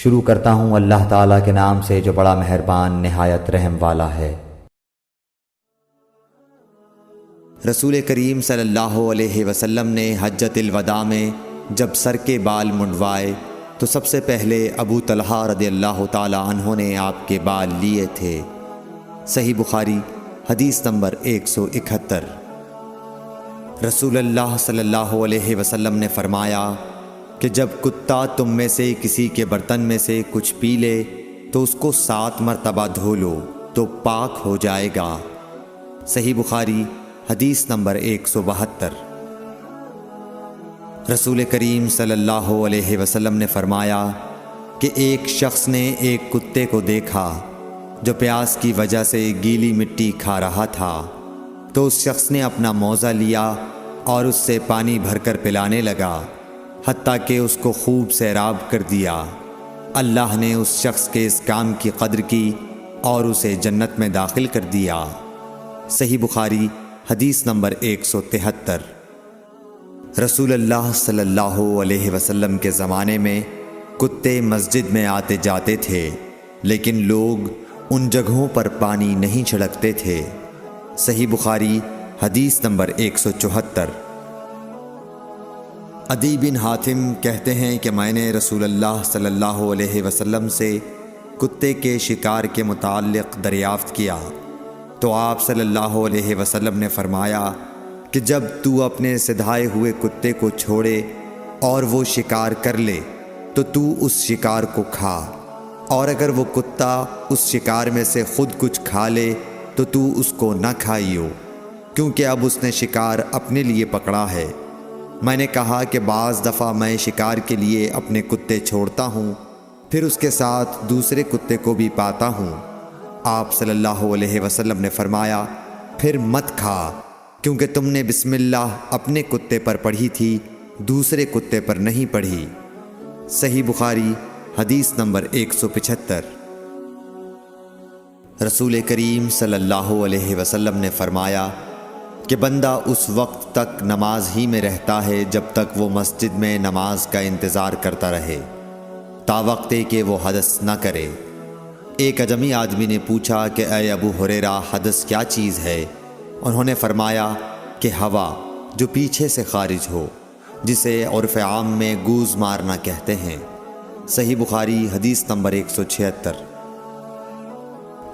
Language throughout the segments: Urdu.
شروع کرتا ہوں اللہ تعالیٰ کے نام سے جو بڑا مہربان نہایت رحم والا ہے۔ رسول کریم صلی اللہ علیہ وسلم نے حجۃ الوداع میں جب سر کے بال منڈوائے تو سب سے پہلے ابو طلحہ رضی اللہ تعالی عنہ نے آپ کے بال لیے تھے۔ صحیح بخاری حدیث نمبر 171۔ رسول اللہ صلی اللہ علیہ وسلم نے فرمایا کہ جب کتا تم میں سے کسی کے برتن میں سے کچھ پی لے تو اس کو 7 مرتبہ دھو لو تو پاک ہو جائے گا۔ صحیح بخاری حدیث نمبر 172۔ رسول کریم صلی اللہ علیہ وسلم نے فرمایا کہ ایک شخص نے ایک کتے کو دیکھا جو پیاس کی وجہ سے گیلی مٹی کھا رہا تھا، تو اس شخص نے اپنا موزہ لیا اور اس سے پانی بھر کر پلانے لگا حتیٰ کہ اس کو خوب سیراب کر دیا۔ اللہ نے اس شخص کے اس کام کی قدر کی اور اسے جنت میں داخل کر دیا۔ صحیح بخاری حدیث نمبر 173۔ رسول اللہ صلی اللہ علیہ وسلم کے زمانے میں کتے مسجد میں آتے جاتے تھے، لیکن لوگ ان جگہوں پر پانی نہیں چھڑکتے تھے۔ صحیح بخاری حدیث نمبر 174۔ عدی بن حاتم کہتے ہیں کہ میں نے رسول اللہ صلی اللہ علیہ وسلم سے کتے کے شکار کے متعلق دریافت کیا تو آپ صلی اللہ علیہ وسلم نے فرمایا کہ جب تو اپنے سدھائے ہوئے کتے کو چھوڑے اور وہ شکار کر لے تو اس شکار کو کھا، اور اگر وہ کتا اس شکار میں سے خود کچھ کھا لے تو اس کو نہ کھائیو، کیونکہ اب اس نے شکار اپنے لیے پکڑا ہے۔ میں نے کہا کہ بعض دفعہ میں شکار کے لیے اپنے کتے چھوڑتا ہوں، پھر اس کے ساتھ دوسرے کتے کو بھی پاتا ہوں۔ آپ صلی اللہ علیہ وسلم نے فرمایا پھر مت کھا، کیونکہ تم نے بسم اللہ اپنے کتے پر پڑھی تھی، دوسرے کتے پر نہیں پڑھی۔ صحیح بخاری حدیث نمبر 175۔ رسول کریم صلی اللہ علیہ وسلم نے فرمایا کہ بندہ اس وقت تک نماز ہی میں رہتا ہے جب تک وہ مسجد میں نماز کا انتظار کرتا رہے، تاوقتے کہ وہ حدث نہ کرے۔ ایک عجمی آدمی نے پوچھا کہ اے ابو ہریرہ، حدث کیا چیز ہے؟ انہوں نے فرمایا کہ ہوا جو پیچھے سے خارج ہو، جسے عرف عام میں گوز مارنا کہتے ہیں۔ صحیح بخاری حدیث نمبر 176۔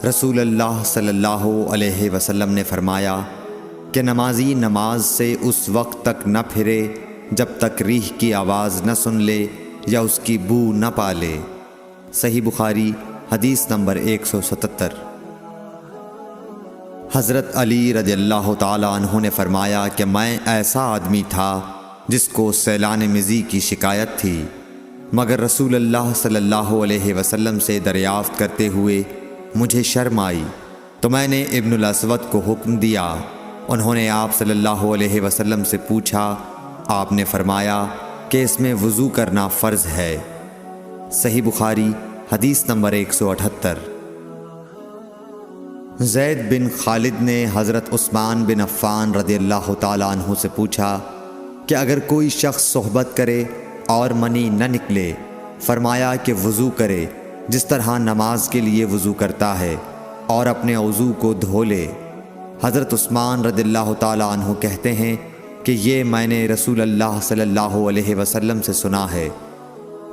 رسول اللہ صلی اللہ علیہ وسلم نے فرمایا کہ نمازی نماز سے اس وقت تک نہ پھرے جب تک ریح کی آواز نہ سن لے یا اس کی بو نہ پا لے۔ صحیح بخاری حدیث نمبر 177۔ حضرت علی رضی اللہ تعالی عنہ نے فرمایا کہ میں ایسا آدمی تھا جس کو سیلان مزی کی شکایت تھی، مگر رسول اللہ صلی اللہ علیہ وسلم سے دریافت کرتے ہوئے مجھے شرم آئی تو میں نے ابن الاسود کو حکم دیا۔ انہوں نے آپ صلی اللہ علیہ وسلم سے پوچھا، آپ نے فرمایا کہ اس میں وضو کرنا فرض ہے۔ صحیح بخاری حدیث نمبر 178۔ زید بن خالد نے حضرت عثمان بن عفان رضی اللہ تعالی عنہ سے پوچھا کہ اگر کوئی شخص صحبت کرے اور منی نہ نکلے، فرمایا کہ وضو کرے جس طرح نماز کے لیے وضو کرتا ہے اور اپنے وضو کو دھو لے۔ حضرت عثمان رضی اللہ تعالی عنہ کہتے ہیں کہ یہ میں نے رسول اللہ صلی اللہ علیہ وسلم سے سنا ہے۔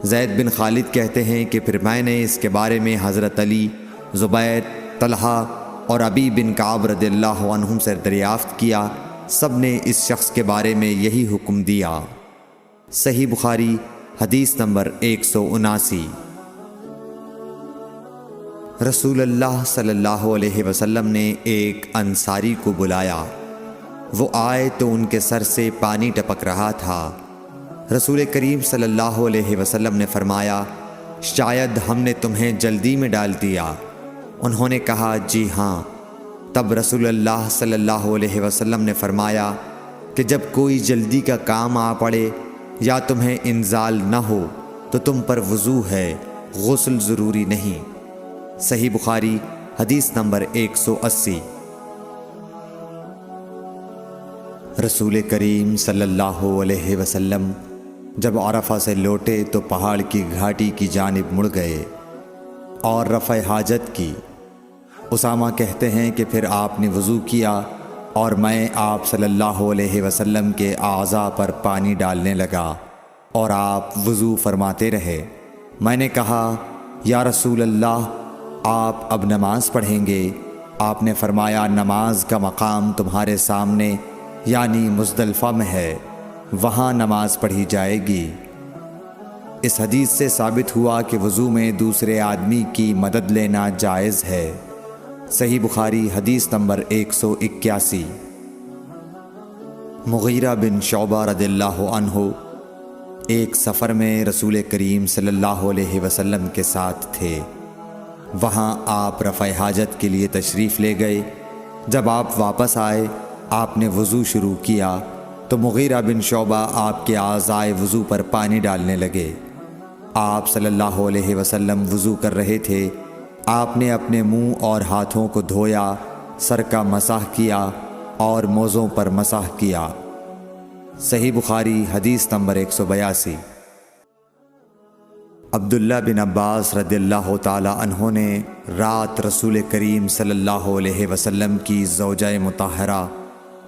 زید بن خالد کہتے ہیں کہ پھر میں نے اس کے بارے میں حضرت علی، زبیر، طلحہ اور ابی بن کعب رضی اللہ عنہم سے دریافت کیا، سب نے اس شخص کے بارے میں یہی حکم دیا۔ صحیح بخاری حدیث نمبر 179۔ رسول اللہ صلی اللہ علیہ وسلم نے ایک انصاری کو بلایا، وہ آئے تو ان کے سر سے پانی ٹپک رہا تھا۔ رسول کریم صلی اللہ علیہ وسلم نے فرمایا شاید ہم نے تمہیں جلدی میں ڈال دیا۔ انہوں نے کہا جی ہاں۔ تب رسول اللہ صلی اللہ علیہ وسلم نے فرمایا کہ جب کوئی جلدی کا کام آ پڑے یا تمہیں انزال نہ ہو تو تم پر وضو ہے، غسل ضروری نہیں۔ صحیح بخاری حدیث نمبر 180۔ رسول کریم صلی اللہ علیہ وسلم جب عرفہ سے لوٹے تو پہاڑ کی گھاٹی کی جانب مڑ گئے اور رفع حاجت کی۔ اسامہ کہتے ہیں کہ پھر آپ نے وضو کیا اور میں آپ صلی اللہ علیہ وسلم کے اعضاء پر پانی ڈالنے لگا اور آپ وضو فرماتے رہے۔ میں نے کہا یا رسول اللہ، آپ اب نماز پڑھیں گے؟ آپ نے فرمایا نماز کا مقام تمہارے سامنے یعنی مزدلفہ میں ہے، وہاں نماز پڑھی جائے گی۔ اس حدیث سے ثابت ہوا کہ وضو میں دوسرے آدمی کی مدد لینا جائز ہے۔ صحیح بخاری حدیث نمبر 181۔ مغیرہ بن شعبہ رضی اللہ عنہ ایک سفر میں رسول کریم صلی اللہ علیہ وسلم کے ساتھ تھے۔ وہاں آپ رفع حاجت کے لیے تشریف لے گئے۔ جب آپ واپس آئے، آپ نے وضو شروع کیا تو مغیرہ بن شعبہ آپ کے اعضائے وضو پر پانی ڈالنے لگے۔ آپ صلی اللہ علیہ وسلم وضو کر رہے تھے۔ آپ نے اپنے منہ اور ہاتھوں کو دھویا، سر کا مسح کیا اور موزوں پر مسح کیا۔ صحیح بخاری حدیث نمبر 182۔ عبداللہ بن عباس رضی اللہ تعالی عنہ نے رات رسول کریم صلی اللہ علیہ وسلم کی زوجہ مطہرہ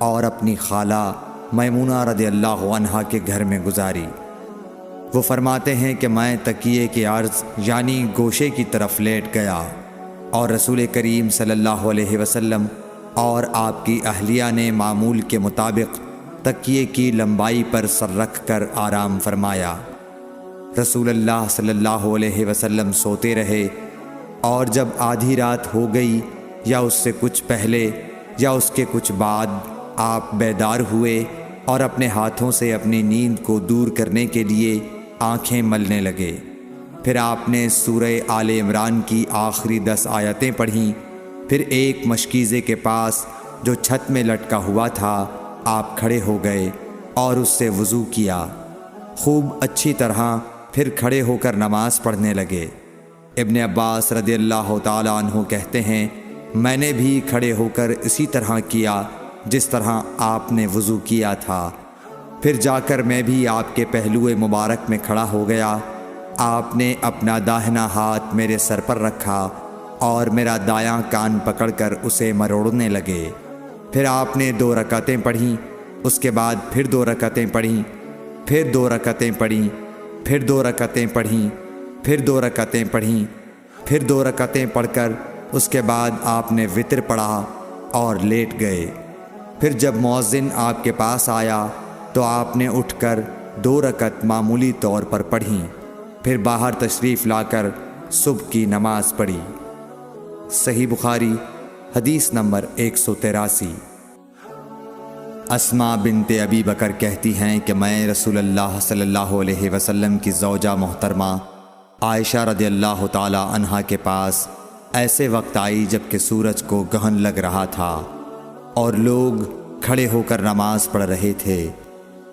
اور اپنی خالہ میمونہ رضی اللہ عنہا کے گھر میں گزاری۔ وہ فرماتے ہیں کہ میں تکیے کے عرض یعنی گوشے کی طرف لیٹ گیا اور رسول کریم صلی اللہ علیہ وسلم اور آپ کی اہلیہ نے معمول کے مطابق تکیے کی لمبائی پر سر رکھ کر آرام فرمایا۔ رسول اللہ صلی اللہ علیہ وسلم سوتے رہے اور جب آدھی رات ہو گئی یا اس سے کچھ پہلے یا اس کے کچھ بعد آپ بیدار ہوئے اور اپنے ہاتھوں سے اپنی نیند کو دور کرنے کے لیے آنکھیں ملنے لگے۔ پھر آپ نے سورہ آل عمران کی آخری 10 آیتیں پڑھیں۔ پھر ایک مشکیزے کے پاس جو چھت میں لٹکا ہوا تھا آپ کھڑے ہو گئے اور اس سے وضو کیا، خوب اچھی طرح، پھر کھڑے ہو کر نماز پڑھنے لگے۔ ابن عباس رضی اللہ تعالی عنہ کہتے ہیں میں نے بھی کھڑے ہو کر اسی طرح کیا جس طرح آپ نے وضو کیا تھا۔ پھر جا کر میں بھی آپ کے پہلو مبارک میں کھڑا ہو گیا۔ آپ نے اپنا داہنا ہاتھ میرے سر پر رکھا اور میرا دایاں کان پکڑ کر اسے مروڑنے لگے۔ پھر آپ نے 2 رکعتیں پڑھیں، اس کے بعد پھر 2 رکعتیں پڑھیں، پھر 2 رکعتیں پڑھیں، پھر 2 رکعتیں پڑھیں، پھر 2 رکعتیں پڑھیں، پھر 2 رکعتیں پڑھ کر اس کے بعد آپ نے وتر پڑھا اور لیٹ گئے۔ پھر جب مؤذن آپ کے پاس آیا تو آپ نے اٹھ کر 2 رکعت معمولی طور پر پڑھیں، پھر باہر تشریف لا کر صبح کی نماز پڑھی۔ صحیح بخاری حدیث نمبر 183۔ اسماء بنت ابی بکر کہتی ہیں کہ میں رسول اللہ صلی اللہ علیہ وسلم کی زوجہ محترمہ عائشہ رضی اللہ تعالی عنہا کے پاس ایسے وقت آئی جب کہ سورج کو گہن لگ رہا تھا اور لوگ کھڑے ہو کر نماز پڑھ رہے تھے۔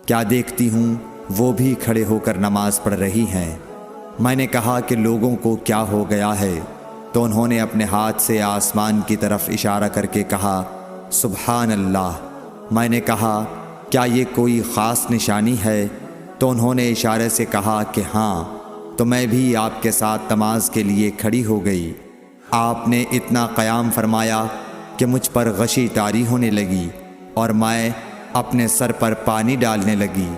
کیا دیکھتی ہوں وہ بھی کھڑے ہو کر نماز پڑھ رہی ہیں۔ میں نے کہا کہ لوگوں کو کیا ہو گیا ہے، تو انہوں نے اپنے ہاتھ سے آسمان کی طرف اشارہ کر کے کہا سبحان اللہ۔ میں نے کہا کیا یہ کوئی خاص نشانی ہے؟ تو انہوں نے اشارے سے کہا کہ ہاں، تو میں بھی آپ کے ساتھ نماز کے لیے کھڑی ہو گئی۔ آپ نے اتنا قیام فرمایا کہ مجھ پر غشی طاری ہونے لگی اور میں اپنے سر پر پانی ڈالنے لگی۔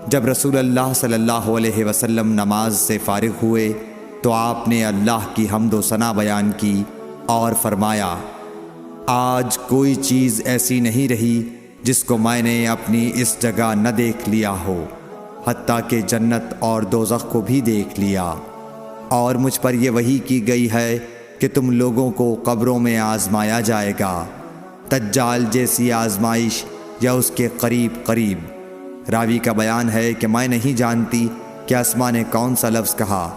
جب رسول اللہ صلی اللہ علیہ وسلم نماز سے فارغ ہوئے تو آپ نے اللہ کی حمد و ثنا بیان کی اور فرمایا آج کوئی چیز ایسی نہیں رہی جس کو میں نے اپنی اس جگہ نہ دیکھ لیا ہو، حتیٰ کہ جنت اور دوزخ کو بھی دیکھ لیا، اور مجھ پر یہ وحی کی گئی ہے کہ تم لوگوں کو قبروں میں آزمایا جائے گا، دجال جیسی آزمائش یا اس کے قریب قریب۔ راوی کا بیان ہے کہ میں نہیں جانتی کہ اسماء نے کون سا لفظ کہا۔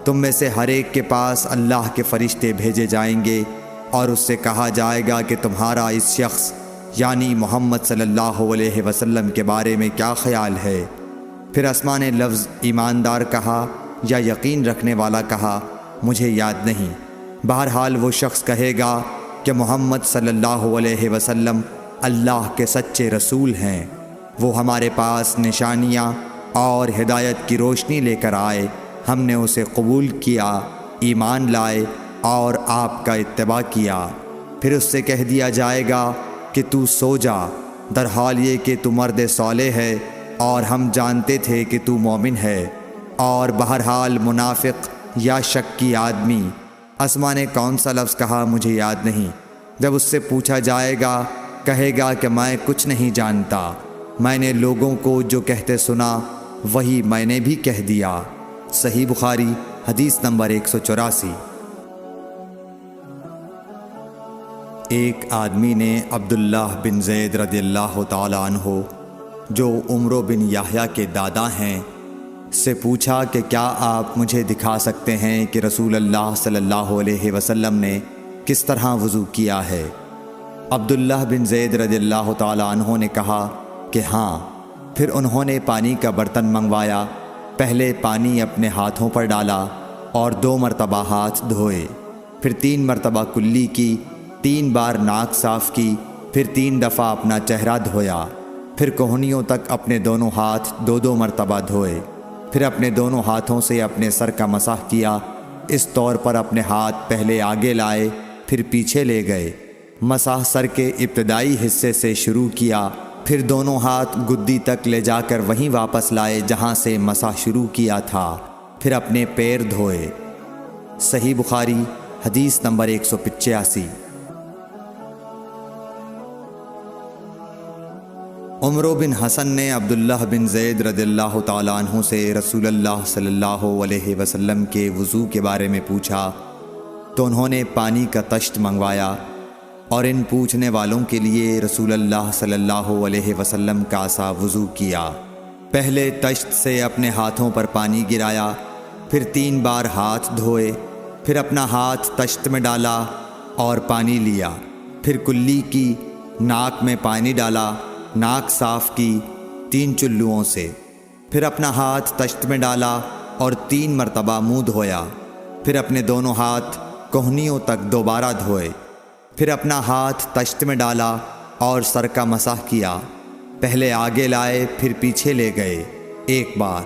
تم میں سے ہر ایک کے پاس اللہ کے فرشتے بھیجے جائیں گے اور اس سے کہا جائے گا کہ تمہارا اس شخص یعنی محمد صلی اللہ علیہ وسلم کے بارے میں کیا خیال ہے؟ پھر اسماء نے لفظ ایماندار کہا یا یقین رکھنے والا کہا، مجھے یاد نہیں۔ بہرحال وہ شخص کہے گا کہ محمد صلی اللہ علیہ وسلم اللہ کے سچے رسول ہیں، وہ ہمارے پاس نشانیاں اور ہدایت کی روشنی لے کر آئے، ہم نے اسے قبول کیا، ایمان لائے اور آپ کا اتباع کیا۔ پھر اس سے کہہ دیا جائے گا کہ تو سو جا، در حال یہ کہ تو مرد صالح ہے اور ہم جانتے تھے کہ تو مومن ہے۔ اور بہرحال منافق یا شکی آدمی، اسما نے کون سا لفظ کہا مجھے یاد نہیں، جب اس سے پوچھا جائے گا کہے گا کہ میں کچھ نہیں جانتا، میں نے لوگوں کو جو کہتے سنا وہی میں نے بھی کہہ دیا۔ صحیح بخاری حدیث نمبر 184۔ ایک آدمی نے عبداللہ بن زید رضی اللہ تعالیٰ عنہ جو عمرو بن یحییٰ کے دادا ہیں سے پوچھا کہ کیا آپ مجھے دکھا سکتے ہیں کہ رسول اللہ صلی اللہ علیہ وسلم نے کس طرح وضو کیا ہے؟ عبداللہ بن زید رضی اللہ تعالیٰ عنہ نے کہا کہ ہاں۔ پھر انہوں نے پانی کا برتن منگوایا، پہلے پانی اپنے ہاتھوں پر ڈالا اور 2 مرتبہ ہاتھ دھوئے، پھر 3 مرتبہ کلی کی، 3 بار ناک صاف کی، پھر 3 دفعہ اپنا چہرہ دھویا، پھر کوہنیوں تک اپنے دونوں ہاتھ 2 مرتبہ دھوئے، پھر اپنے دونوں ہاتھوں سے اپنے سر کا مسح کیا، اس طور پر اپنے ہاتھ پہلے آگے لائے پھر پیچھے لے گئے، مسح سر کے ابتدائی حصے سے شروع کیا، پھر دونوں ہاتھ گدی تک لے جا کر وہیں واپس لائے جہاں سے مسح شروع کیا تھا، پھر اپنے پیر دھوئے۔ صحیح بخاری حدیث نمبر 185۔ عمرو بن حسن نے عبداللہ بن زید رضی اللہ تعالیٰ عنہ سے رسول اللہ صلی اللہ علیہ وسلم کے وضو کے بارے میں پوچھا تو انہوں نے پانی کا تشت منگوایا اور ان پوچھنے والوں کے لیے رسول اللہ صلی اللہ علیہ وسلم کا سا وضو کیا۔ پہلے تشت سے اپنے ہاتھوں پر پانی گرایا، پھر 3 بار ہاتھ دھوئے، پھر اپنا ہاتھ تشت میں ڈالا اور پانی لیا، پھر کلی کی، ناک میں پانی ڈالا، ناک صاف کی 3 چلوؤں سے، پھر اپنا ہاتھ تشت میں ڈالا اور 3 مرتبہ منہ دھویا، پھر اپنے دونوں ہاتھ کوہنیوں تک دوبارہ دھوئے، پھر اپنا ہاتھ تشت میں ڈالا اور سر کا مسح کیا، پہلے آگے لائے پھر پیچھے لے گئے 1 بار،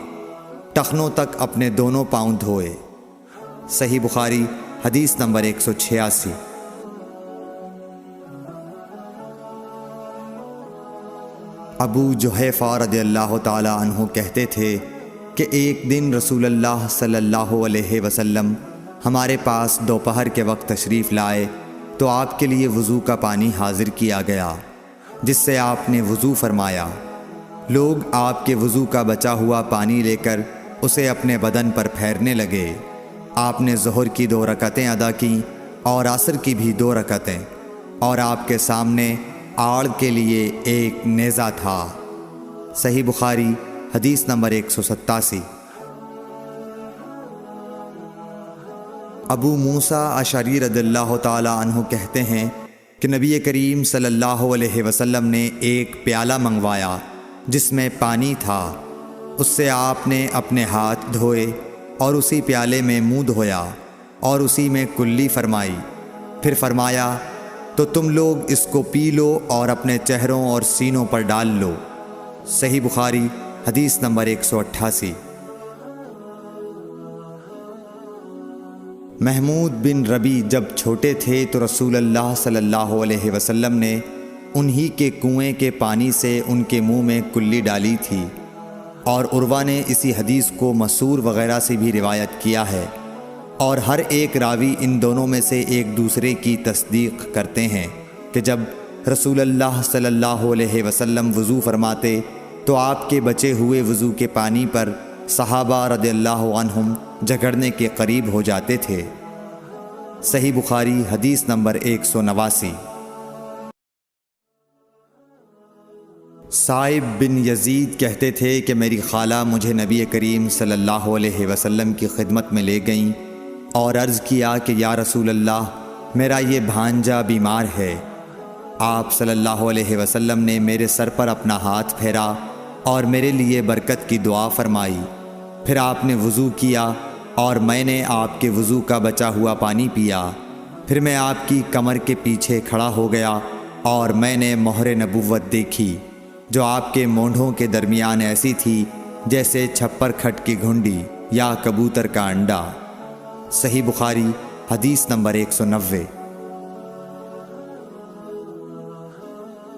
ٹخنوں تک اپنے دونوں پاؤں دھوئے۔ صحیح بخاری حدیث نمبر 186۔ ابو جحیفہ رضی اللہ تعالیٰ عنہ کہتے تھے کہ ایک دن رسول اللہ صلی اللہ علیہ وسلم ہمارے پاس دوپہر کے وقت تشریف لائے تو آپ کے لیے وضو کا پانی حاضر کیا گیا، جس سے آپ نے وضو فرمایا۔ لوگ آپ کے وضو کا بچا ہوا پانی لے کر اسے اپنے بدن پر پھیرنے لگے۔ آپ نے ظہر کی 2 رکعتیں ادا کیں اور عصر کی بھی 2 رکعتیں، اور آپ کے سامنے آڑ کے لیے ایک نیزہ تھا۔ صحیح بخاری حدیث نمبر 187۔ ابو موسیٰ اشعری رضی اللہ تعالیٰ عنہ کہتے ہیں کہ نبی کریم صلی اللہ علیہ وسلم نے ایک پیالہ منگوایا جس میں پانی تھا، اس سے آپ نے اپنے ہاتھ دھوئے اور اسی پیالے میں منہ دھویا اور اسی میں کلی فرمائی، پھر فرمایا تو تم لوگ اس کو پی لو اور اپنے چہروں اور سینوں پر ڈال لو۔ صحیح بخاری حدیث نمبر 188۔ محمود بن ربی جب چھوٹے تھے تو رسول اللہ صلی اللہ علیہ وسلم نے انہی کے کنویں کے پانی سے ان کے منہ میں کلی ڈالی تھی، اور عروہ نے اسی حدیث کو مسور وغیرہ سے بھی روایت کیا ہے، اور ہر ایک راوی ان دونوں میں سے ایک دوسرے کی تصدیق کرتے ہیں کہ جب رسول اللہ صلی اللہ علیہ وسلم وضو فرماتے تو آپ کے بچے ہوئے وضو کے پانی پر صحابہ رضی اللہ عنہم جھگڑنے کے قریب ہو جاتے تھے۔ صحیح بخاری حدیث نمبر 189۔ صائب بن یزید کہتے تھے کہ میری خالہ مجھے نبی کریم صلی اللہ علیہ وسلم کی خدمت میں لے گئیں اور عرض کیا کہ یا رسول اللہ، میرا یہ بھانجا بیمار ہے۔ آپ صلی اللہ علیہ وسلم نے میرے سر پر اپنا ہاتھ پھیرا اور میرے لیے برکت کی دعا فرمائی، پھر آپ نے وضو کیا اور میں نے آپ کے وضو کا بچا ہوا پانی پیا، پھر میں آپ کی کمر کے پیچھے کھڑا ہو گیا اور میں نے مہر نبوت دیکھی جو آپ کے مونڈھوں کے درمیان ایسی تھی جیسے چھپر کھٹ کی گھنڈی یا کبوتر کا انڈا۔ صحیح بخاری حدیث نمبر 190۔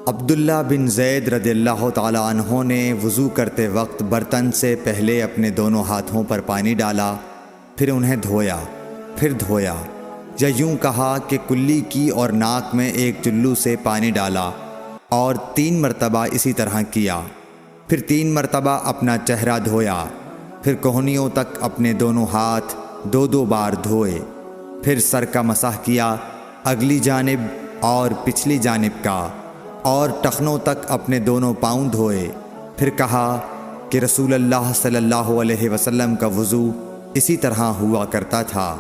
عبداللہ بن زید رضی اللہ تعالی عنہ نے وضو کرتے وقت برتن سے پہلے اپنے دونوں ہاتھوں پر پانی ڈالا، پھر انہیں دھویا، پھر دھویا، یا یوں کہا کہ کلی کی اور ناک میں ایک چلو سے پانی ڈالا اور 3 مرتبہ اسی طرح کیا، پھر 3 مرتبہ اپنا چہرہ دھویا، پھر کوہنیوں تک اپنے دونوں ہاتھ 2 بار دھوئے، پھر سر کا مسح کیا، اگلی جانب اور پچھلی جانب کا، اور ٹخنوں تک اپنے دونوں پاؤں دھوئے۔ پھر کہا کہ رسول اللہ صلی اللہ علیہ وسلم کا وضو اسی طرح ہوا کرتا تھا۔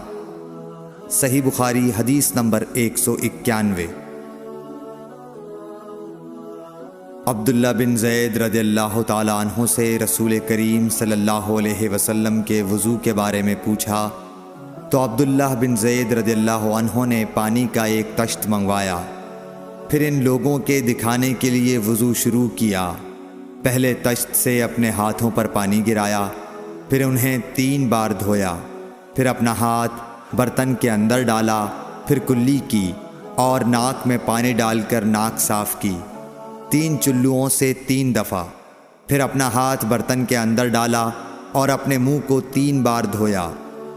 صحیح بخاری حدیث نمبر 191۔ عبداللہ بن زید رضی اللہ تعالی عنہ سے رسول کریم صلی اللہ علیہ وسلم کے وضو کے بارے میں پوچھا تو عبداللہ بن زید رضی اللہ عنہ نے پانی کا ایک تشت منگوایا، پھر ان لوگوں کے دکھانے کے لیے وضو شروع کیا۔ پہلے تشت سے اپنے ہاتھوں پر پانی گرایا، پھر انہیں 3 بار دھویا، پھر اپنا ہاتھ برتن کے اندر ڈالا، پھر کلی کی اور ناک میں پانی ڈال کر ناک صاف کی 3 چلوؤں سے 3 دفعہ، پھر اپنا ہاتھ برتن کے اندر ڈالا اور اپنے منہ کو 3 بار دھویا،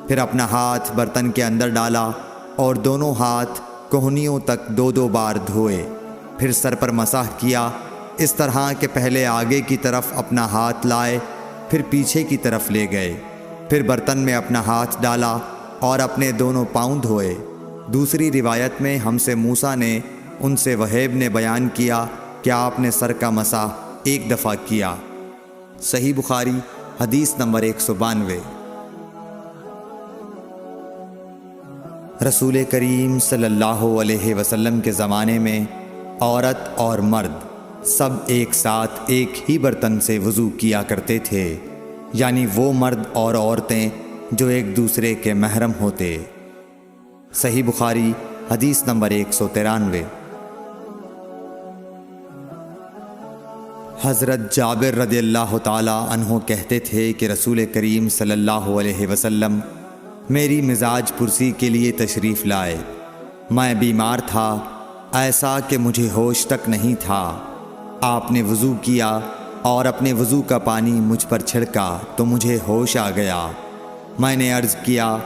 پھر اپنا ہاتھ برتن کے اندر ڈالا اور دونوں ہاتھ کوہنیوں تک 2 بار دھوئے، پھر سر پر مسح کیا، اس طرح کہ پہلے آگے کی طرف اپنا ہاتھ لائے، پھر پیچھے کی طرف لے گئے، پھر برتن میں اپنا ہاتھ ڈالا اور اپنے دونوں پاؤں دھوئے۔ دوسری روایت میں ہم سے موسیٰ نے ان سے وہیب نے بیان کیا کہ آپ نے سر کا مسح 1 دفعہ کیا۔ صحیح بخاری حدیث نمبر 192۔ رسول کریم صلی اللہ علیہ وسلم کے زمانے میں عورت اور مرد سب ایک ساتھ ایک ہی برتن سے وضو کیا کرتے تھے، یعنی وہ مرد اور عورتیں جو ایک دوسرے کے محرم ہوتے۔ صحیح بخاری حدیث نمبر 193۔ حضرت جابر رضی اللہ تعالی عنہ کہتے تھے کہ رسول کریم صلی اللہ علیہ وسلم میری مزاج پرسی کے لیے تشریف لائے۔ میں بیمار تھا، ایسا کہ مجھے ہوش تک نہیں تھا۔ آپ نے وضو کیا اور اپنے وضو کا پانی مجھ پر چھڑکا تو مجھے ہوش آ گیا۔ میں نے عرض کیا،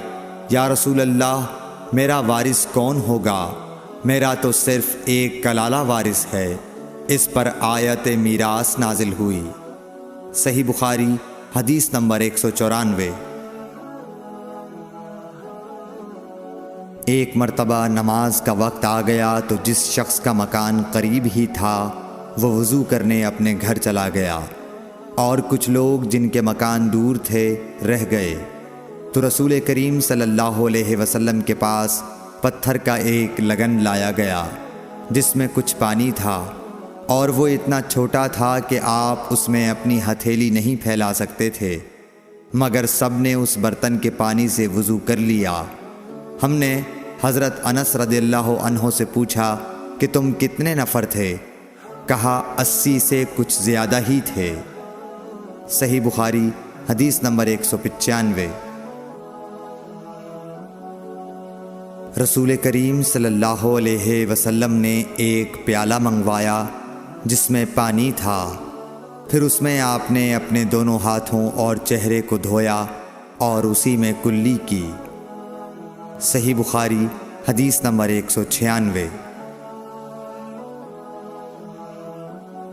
یا رسول اللہ، میرا وارث کون ہوگا؟ میرا تو صرف ایک کلالہ وارث ہے۔ اس پر آیت میراث نازل ہوئی۔ صحیح بخاری حدیث نمبر 194۔ ایک مرتبہ نماز کا وقت آ گیا تو جس شخص کا مکان قریب ہی تھا وہ وضو کرنے اپنے گھر چلا گیا، اور کچھ لوگ جن کے مکان دور تھے رہ گئے، تو رسول کریم صلی اللہ علیہ وسلم کے پاس پتھر کا ایک لگن لایا گیا جس میں کچھ پانی تھا، اور وہ اتنا چھوٹا تھا کہ آپ اس میں اپنی ہتھیلی نہیں پھیلا سکتے تھے، مگر سب نے اس برتن کے پانی سے وضو کر لیا۔ ہم نے حضرت انس رضی اللہ عنہ سے پوچھا کہ تم کتنے نفر تھے؟ کہا 80 سے کچھ زیادہ ہی تھے۔ صحیح بخاری حدیث نمبر 195۔ رسول کریم صلی اللہ علیہ وسلم نے ایک پیالہ منگوایا جس میں پانی تھا، پھر اس میں آپ نے اپنے دونوں ہاتھوں اور چہرے کو دھویا اور اسی میں کلی کی۔ صحیح بخاری حدیث نمبر 196۔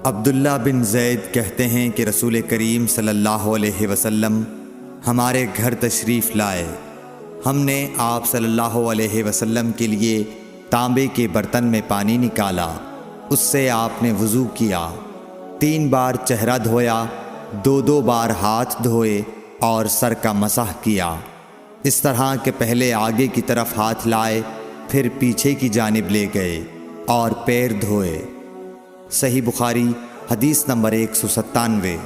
عبداللہ بن زید کہتے ہیں کہ رسول کریم صلی اللہ علیہ وسلم ہمارے گھر تشریف لائے۔ ہم نے آپ صلی اللہ علیہ وسلم کے لیے تانبے کے برتن میں پانی نکالا، اس سے آپ نے وضو کیا، 3 بار چہرہ دھویا، 2 بار ہاتھ دھوئے اور سر کا مسح کیا، اس طرح کہ پہلے آگے کی طرف ہاتھ لائے، پھر پیچھے کی جانب لے گئے اور پیر دھوئے۔ صحیح بخاری حدیث نمبر 197۔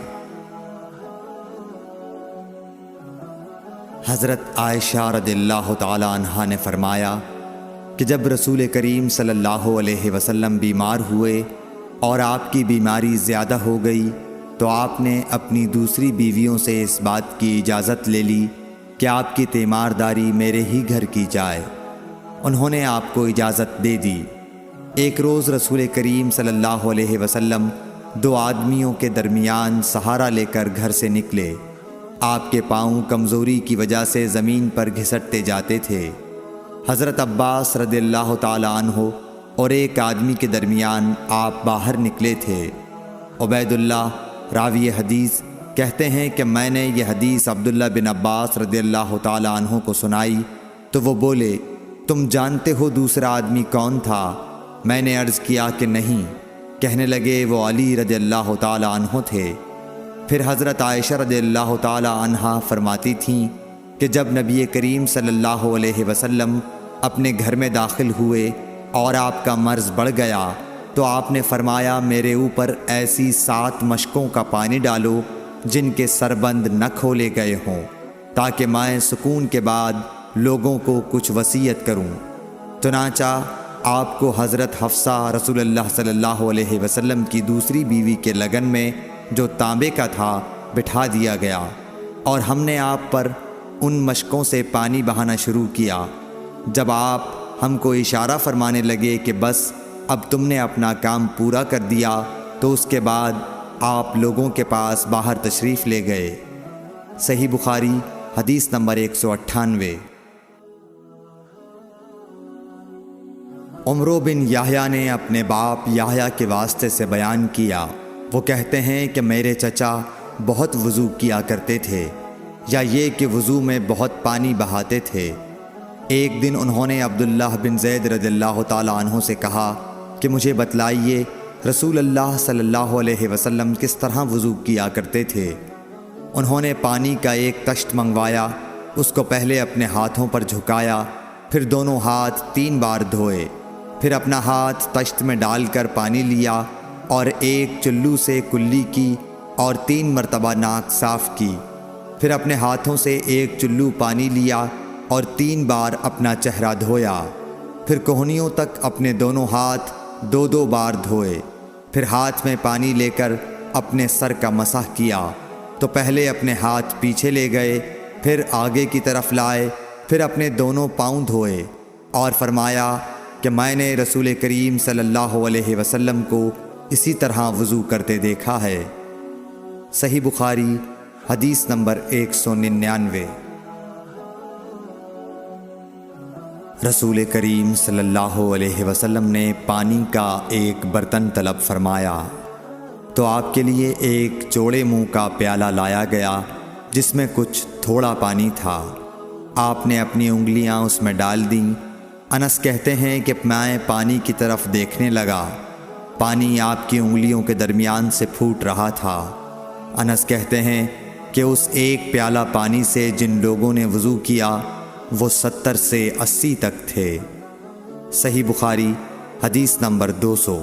حضرت عائشہ رضی اللہ تعالی عنہا نے فرمایا کہ جب رسول کریم صلی اللہ علیہ وسلم بیمار ہوئے اور آپ کی بیماری زیادہ ہو گئی تو آپ نے اپنی دوسری بیویوں سے اس بات کی اجازت لے لی کہ آپ کی تیمارداری میرے ہی گھر کی جائے۔ انہوں نے آپ کو اجازت دے دی۔ ایک روز رسول کریم صلی اللہ علیہ وسلم دو آدمیوں کے درمیان سہارا لے کر گھر سے نکلے۔ آپ کے پاؤں کمزوری کی وجہ سے زمین پر گھسٹتے جاتے تھے۔ حضرت عباس رضی اللہ تعالی عنہ اور ایک آدمی کے درمیان آپ باہر نکلے تھے۔ عبید اللہ راوی حدیث کہتے ہیں کہ میں نے یہ حدیث عبداللہ بن عباس رضی اللہ تعالی عنہ کو سنائی تو وہ بولے، تم جانتے ہو دوسرا آدمی کون تھا؟ میں نے عرض کیا کہ نہیں۔ کہنے لگے وہ علی رضی اللہ تعالی عنہ تھے۔ پھر حضرت عائشہ رضی اللہ تعالی عنہا فرماتی تھیں کہ جب نبی کریم صلی اللہ علیہ وسلم اپنے گھر میں داخل ہوئے اور آپ کا مرض بڑھ گیا تو آپ نے فرمایا، میرے اوپر ایسی 7 مشکوں کا پانی ڈالو جن کے سربند نہ کھولے گئے ہوں، تاکہ میں سکون کے بعد لوگوں کو کچھ وصیت کروں۔ چنانچہ آپ کو حضرت حفصہ رسول اللہ صلی اللہ علیہ وسلم کی دوسری بیوی کے لگن میں جو تانبے کا تھا بٹھا دیا گیا، اور ہم نے آپ پر ان مشکوں سے پانی بہانا شروع کیا۔ جب آپ ہم کو اشارہ فرمانے لگے کہ بس اب تم نے اپنا کام پورا کر دیا تو اس کے بعد آپ لوگوں کے پاس باہر تشریف لے گئے۔ صحیح بخاری حدیث نمبر 198۔ عمرو بن یحییٰ نے اپنے باپ یحییٰ کے واسطے سے بیان کیا، وہ کہتے ہیں کہ میرے چچا بہت وضو کیا کرتے تھے، یا یہ کہ وضو میں بہت پانی بہاتے تھے۔ ایک دن انہوں نے عبداللہ بن زید رضی اللہ تعالی عنہ سے کہا کہ مجھے بتلائیے رسول اللہ صلی اللہ علیہ وسلم کس طرح وضو کیا کرتے تھے۔ انہوں نے پانی کا ایک تشت منگوایا، اس کو پہلے اپنے ہاتھوں پر جھکایا، پھر دونوں ہاتھ 3 بار دھوئے، پھر اپنا ہاتھ تشت میں ڈال کر پانی لیا اور ایک چلو سے کلی کی اور 3 مرتبہ ناک صاف کی، پھر اپنے ہاتھوں سے ایک چلو پانی لیا اور 3 بار اپنا چہرہ دھویا، پھر کوہنیوں تک اپنے دونوں ہاتھ 2 بار دھوئے، پھر ہاتھ میں پانی لے کر اپنے سر کا مسح کیا، تو پہلے اپنے ہاتھ پیچھے لے گئے، پھر آگے کی طرف لائے، پھر اپنے دونوں پاؤں دھوئے، اور فرمایا کہ میں نے رسول کریم صلی اللہ علیہ وسلم کو اسی طرح وضو کرتے دیکھا ہے۔ صحیح بخاری حدیث نمبر 199۔ رسول کریم صلی اللہ علیہ وسلم نے پانی کا ایک برتن طلب فرمایا تو آپ کے لیے ایک چوڑے منہ کا پیالہ لایا گیا جس میں کچھ تھوڑا پانی تھا۔ آپ نے اپنی انگلیاں اس میں ڈال دیں۔ انس کہتے ہیں کہ میں پانی کی طرف دیکھنے لگا، پانی آپ کی انگلیوں کے درمیان سے پھوٹ رہا تھا۔ انس کہتے ہیں کہ اس ایک پیالہ پانی سے جن لوگوں نے وضو کیا وہ 70 سے 80 تک تھے۔ صحیح بخاری حدیث نمبر 200۔